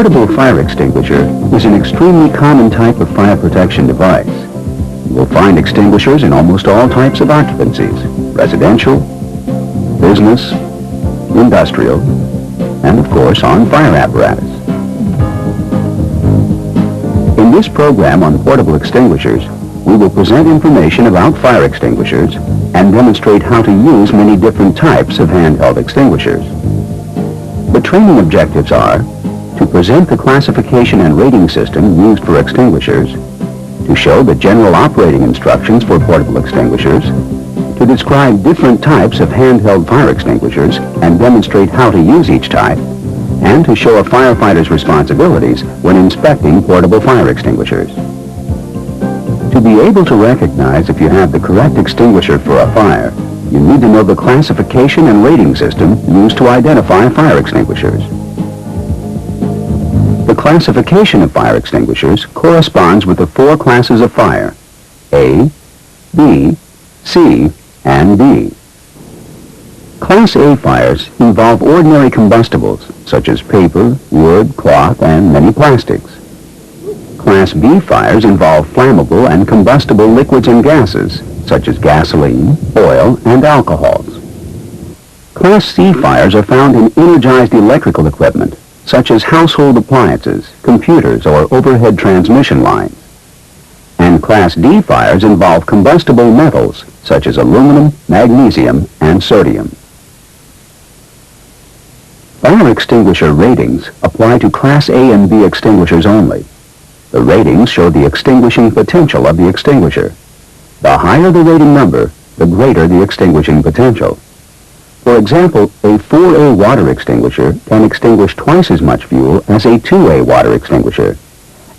portable fire extinguisher is an extremely common type of fire protection device. You will find extinguishers in almost all types of occupancies: residential, business, industrial, and of course on fire apparatus. In this program on portable extinguishers, we will present information about fire extinguishers and demonstrate how to use many different types of handheld extinguishers. The training objectives are to present the classification and rating system used for extinguishers, to show the general operating instructions for portable extinguishers, to describe different types of handheld fire extinguishers and demonstrate how to use each type, and to show a firefighter's responsibilities when inspecting portable fire extinguishers. To be able to recognize if you have the correct extinguisher for a fire, you need to know the classification and rating system used to identify fire extinguishers. The classification of fire extinguishers corresponds with the four classes of fire: A, B, C, and D. Class A fires involve ordinary combustibles, such as paper, wood, cloth, and many plastics. Class B fires involve flammable and combustible liquids and gases, such as gasoline, oil, and alcohols. Class C fires are found in energized electrical equipment, such as household appliances, computers, or overhead transmission lines. And Class D fires involve combustible metals, such as aluminum, magnesium, and sodium. Fire extinguisher ratings apply to Class A and B extinguishers only. The ratings show the extinguishing potential of the extinguisher. The higher the rating number, the greater the extinguishing potential. For example, a 4A water extinguisher can extinguish twice as much fuel as a 2A water extinguisher,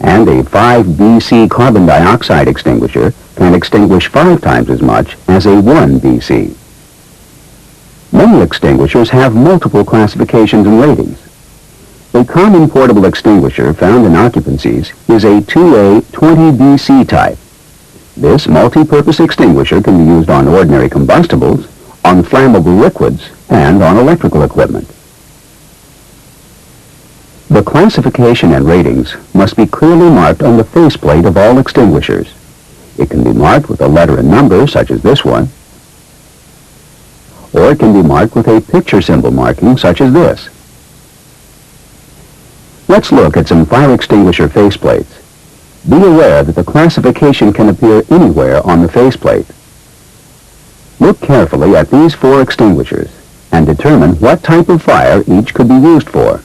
and a 5BC carbon dioxide extinguisher can extinguish 5 times as much as a 1BC. Many extinguishers have multiple classifications and ratings. A common portable extinguisher found in occupancies is a 2A 20BC type. This multi-purpose extinguisher can be used on ordinary combustibles, on flammable liquids, and on electrical equipment. The classification and ratings must be clearly marked on the faceplate of all extinguishers. It can be marked with a letter and number, such as this one, or it can be marked with a picture symbol marking, such as this. Let's look at some fire extinguisher faceplates. Be aware that the classification can appear anywhere on the faceplate. Look carefully at these 4 extinguishers and determine what type of fire each could be used for.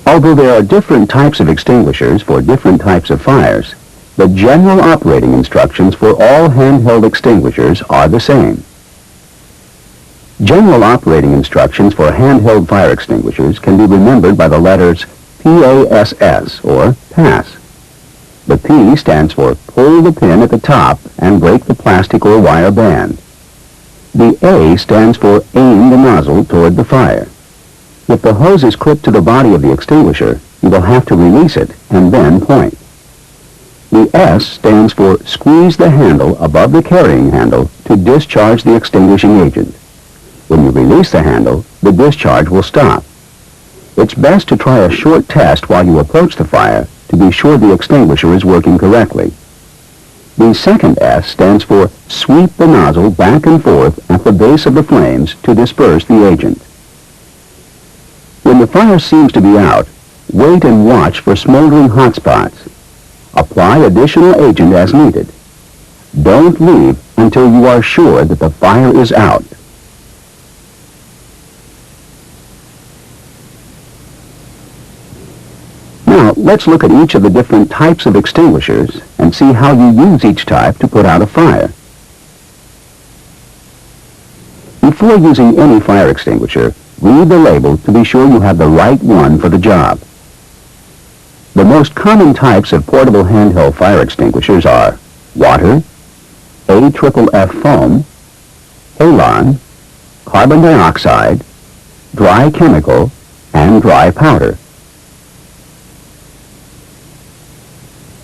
Although there are different types of extinguishers for different types of fires, the general operating instructions for all handheld extinguishers are the same. General operating instructions for handheld fire extinguishers can be remembered by the letters PASS, or PASS. The P stands for pull the pin at the top and break the plastic or wire band. The A stands for aim the nozzle toward the fire. If the hose is clipped to the body of the extinguisher, you will have to release it and then point. The S stands for squeeze the handle above the carrying handle to discharge the extinguishing agent. When you release the handle, the discharge will stop. It's best to try a short test while you approach the fire to be sure the extinguisher is working correctly. The second S stands for sweep the nozzle back and forth at the base of the flames to disperse the agent. When the fire seems to be out, wait and watch for smoldering hot spots. Apply additional agent as needed. Don't leave until you are sure that the fire is out. Now, Now, let's look at each of the different types of extinguishers and see how you use each type to put out a fire. Before using any fire extinguisher, read the label to be sure you have the right one for the job. The most common types of portable handheld fire extinguishers are water, AFFF foam, halon, carbon dioxide, dry chemical, and dry powder.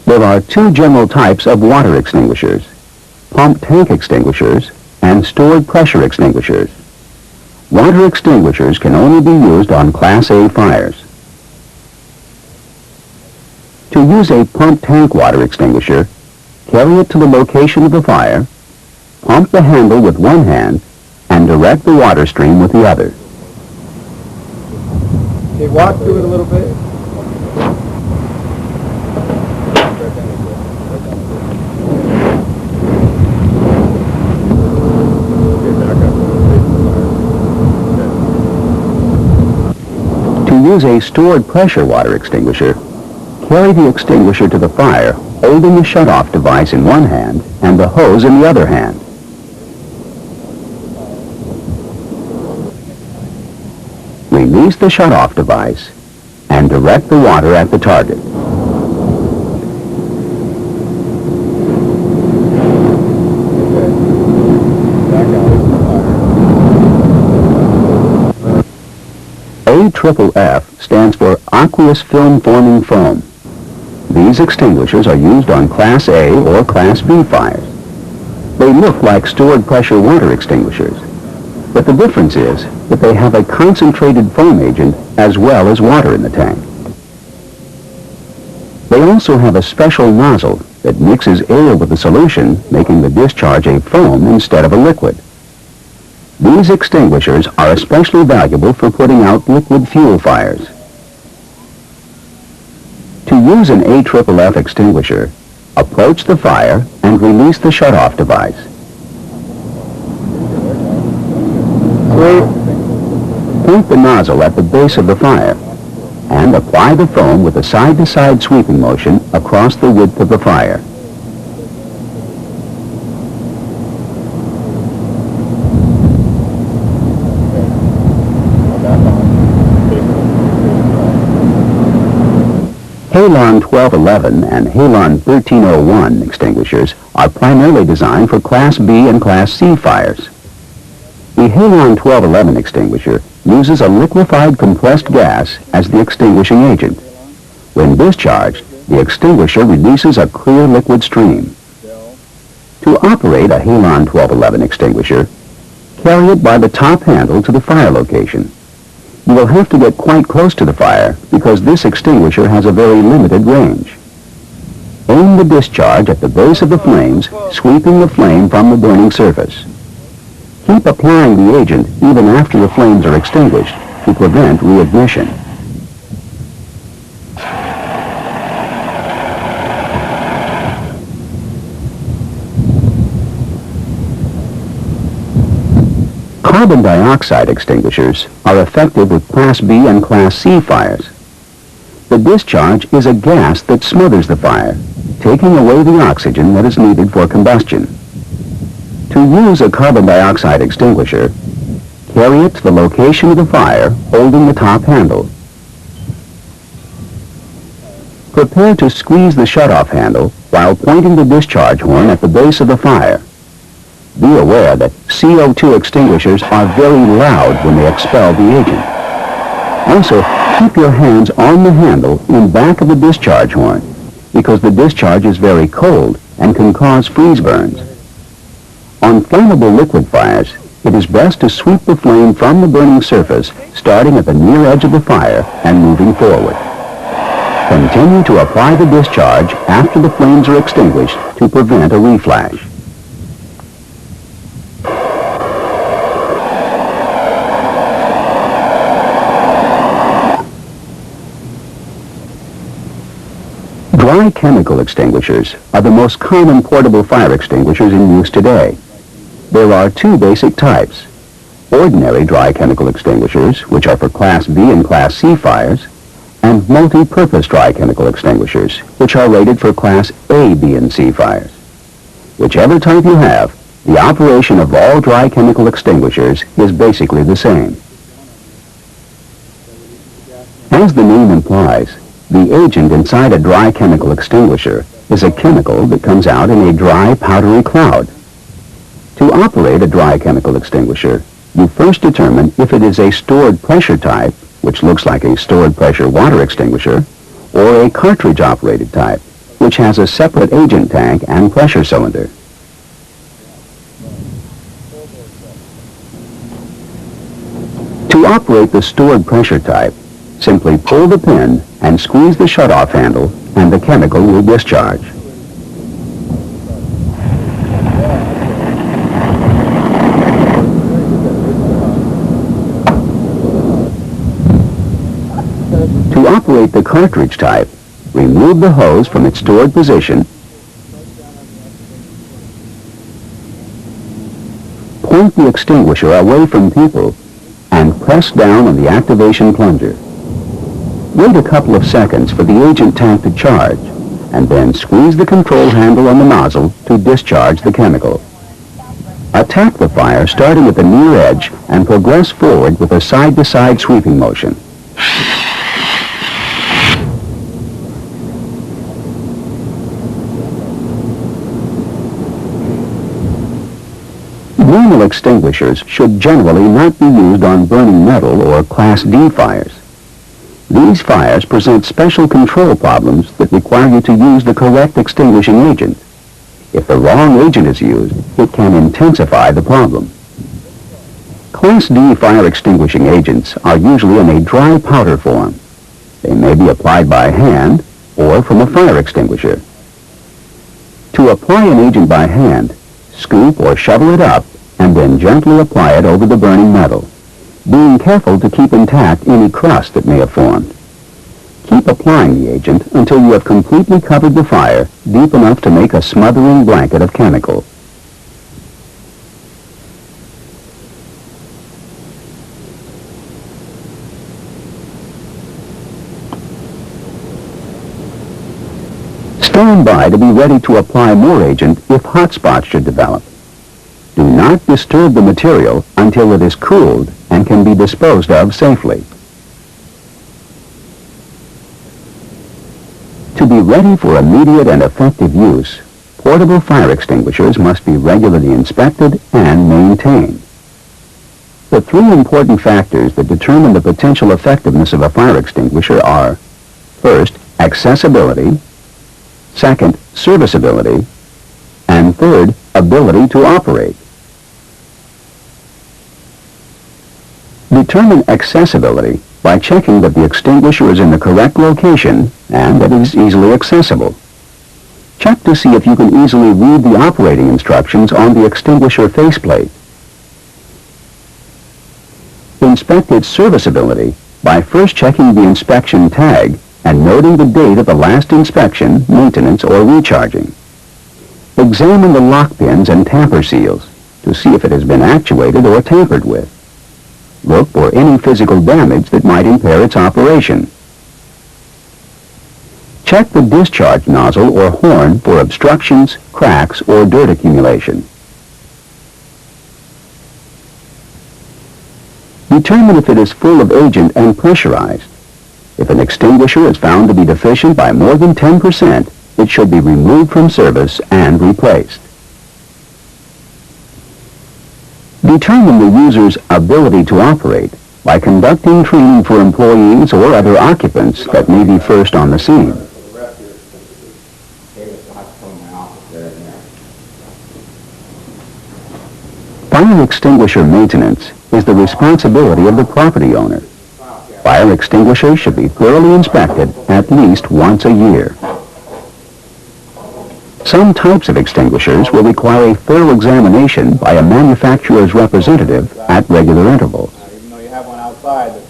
There are two general types of water extinguishers, pump tank extinguishers and stored pressure extinguishers. Water extinguishers can only be used on Class A fires. To use a pump tank water extinguisher, carry it to the location of the fire, pump the handle with one hand, and direct the water stream with the other. Okay, walk through it a little bit. To use a stored pressure water extinguisher, carry the extinguisher to the fire, holding the shut-off device in one hand and the hose in the other hand. Release the shut-off device and direct the water at the target. AFFF stands for aqueous film forming foam. These extinguishers are used on Class A or Class B fires. They look like stored pressure water extinguishers, but the difference is that they have a concentrated foam agent as well as water in the tank. They also have a special nozzle that mixes air with the solution, making the discharge a foam instead of a liquid. These extinguishers are especially valuable for putting out liquid fuel fires. To use an AFFF extinguisher, approach the fire and release the shut-off device. Point the nozzle at the base of the fire and apply the foam with a side-to-side sweeping motion across the width of the fire. Halon 1211 and Halon 1301 extinguishers are primarily designed for Class B and Class C fires. The Halon 1211 extinguisher uses a liquefied compressed gas as the extinguishing agent. When discharged, the extinguisher releases a clear liquid stream. To operate a Halon 1211 extinguisher, carry it by the top handle to the fire location. You will have to get quite close to the fire because this extinguisher has a very limited range. Aim the discharge at the base of the flames, sweeping the flame from the burning surface. Keep applying the agent even after the flames are extinguished to prevent reignition. Carbon dioxide extinguishers are effective with Class B and Class C fires. The discharge is a gas that smothers the fire, taking away the oxygen that is needed for combustion. To use a carbon dioxide extinguisher, carry it to the location of the fire, holding the top handle. Prepare to squeeze the shutoff handle while pointing the discharge horn at the base of the fire. Be aware that CO2 extinguishers are very loud when they expel the agent. Also, keep your hands on the handle in back of the discharge horn because the discharge is very cold and can cause freeze burns. On flammable liquid fires, it is best to sweep the flame from the burning surface, starting at the near edge of the fire and moving forward. Continue to apply the discharge after the flames are extinguished to prevent a reflash. Dry chemical extinguishers are the most common portable fire extinguishers in use today. There are two basic types: ordinary dry chemical extinguishers, which are for Class B and Class C fires, and multi-purpose dry chemical extinguishers, which are rated for Class A, B, and C fires. Whichever type you have, the operation of all dry chemical extinguishers is basically the same. As the name implies, the agent inside a dry chemical extinguisher is a chemical that comes out in a dry, powdery cloud. To operate a dry chemical extinguisher, you first determine if it is a stored pressure type, which looks like a stored pressure water extinguisher, or a cartridge-operated type, which has a separate agent tank and pressure cylinder. To operate the stored pressure type, simply pull the pin and squeeze the shutoff handle, and the chemical will discharge. To operate the cartridge type, remove the hose from its stored position, point the extinguisher away from people, and press down on the activation plunger. Wait a couple of seconds for the agent tank to charge, and then squeeze the control handle on the nozzle to discharge the chemical. Attack the fire starting at the near edge and progress forward with a side-to-side sweeping motion. Normal extinguishers should generally not be used on burning metal or Class D fires. These fires present special control problems that require you to use the correct extinguishing agent. If the wrong agent is used, it can intensify the problem. Class D fire extinguishing agents are usually in a dry powder form. They may be applied by hand or from a fire extinguisher. To apply an agent by hand, scoop or shovel it up and then gently apply it over the burning metal, being careful to keep intact any crust that may have formed. Keep applying the agent until you have completely covered the fire deep enough to make a smothering blanket of chemical. Stand by to be ready to apply more agent if hot spots should develop. Do not disturb the material until it is cooled and can be disposed of safely. To be ready for immediate and effective use, portable fire extinguishers must be regularly inspected and maintained. The three important factors that determine the potential effectiveness of a fire extinguisher are, first, accessibility, second, serviceability, and third, ability to operate. Determine accessibility by checking that the extinguisher is in the correct location and that it is easily accessible. Check to see if you can easily read the operating instructions on the extinguisher faceplate. Inspect its serviceability by first checking the inspection tag and noting the date of the last inspection, maintenance, or recharging. Examine the lock pins and tamper seals to see if it has been actuated or tampered with. Look for any physical damage that might impair its operation. Check the discharge nozzle or horn for obstructions, cracks, or dirt accumulation. Determine if it is full of agent and pressurized. If an extinguisher is found to be deficient by more than 10%, it should be removed from service and replaced. Determine the user's ability to operate by conducting training for employees or other occupants that may be first on the scene. Fire extinguisher maintenance is the responsibility of the property owner. Fire extinguishers should be thoroughly inspected at least once a year. Some types of extinguishers will require a thorough examination by a manufacturer's representative at regular intervals.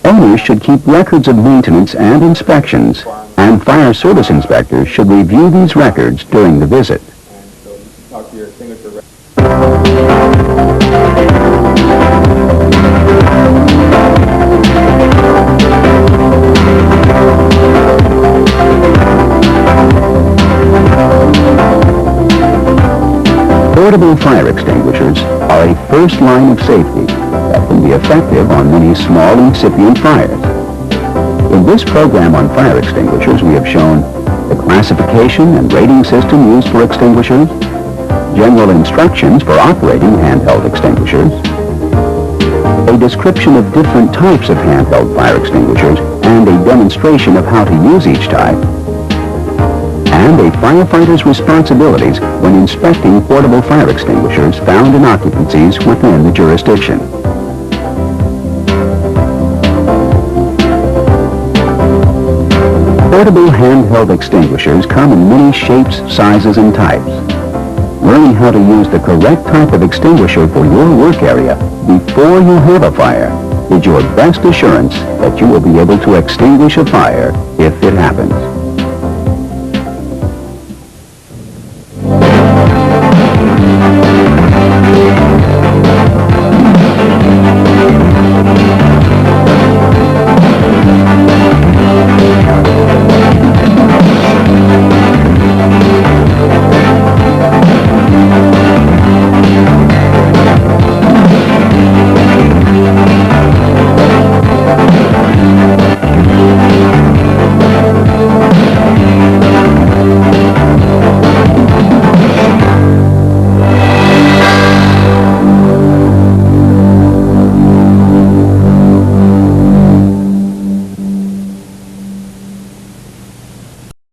Owners should keep records of maintenance and inspections, and fire service inspectors should review these records during the visit. fire extinguishers are a first line of safety that can be effective on many small incipient fires. In this program on fire extinguishers, we have shown the classification and rating system used for extinguishers, general instructions for operating handheld extinguishers, a description of different types of handheld fire extinguishers and a demonstration of how to use each type, and a firefighter's responsibilities when inspecting portable fire extinguishers found in occupancies within the jurisdiction. Portable handheld extinguishers come in many shapes, sizes, and types. Learning how to use the correct type of extinguisher for your work area before you have a fire is your best assurance that you will be able to extinguish a fire if it happens.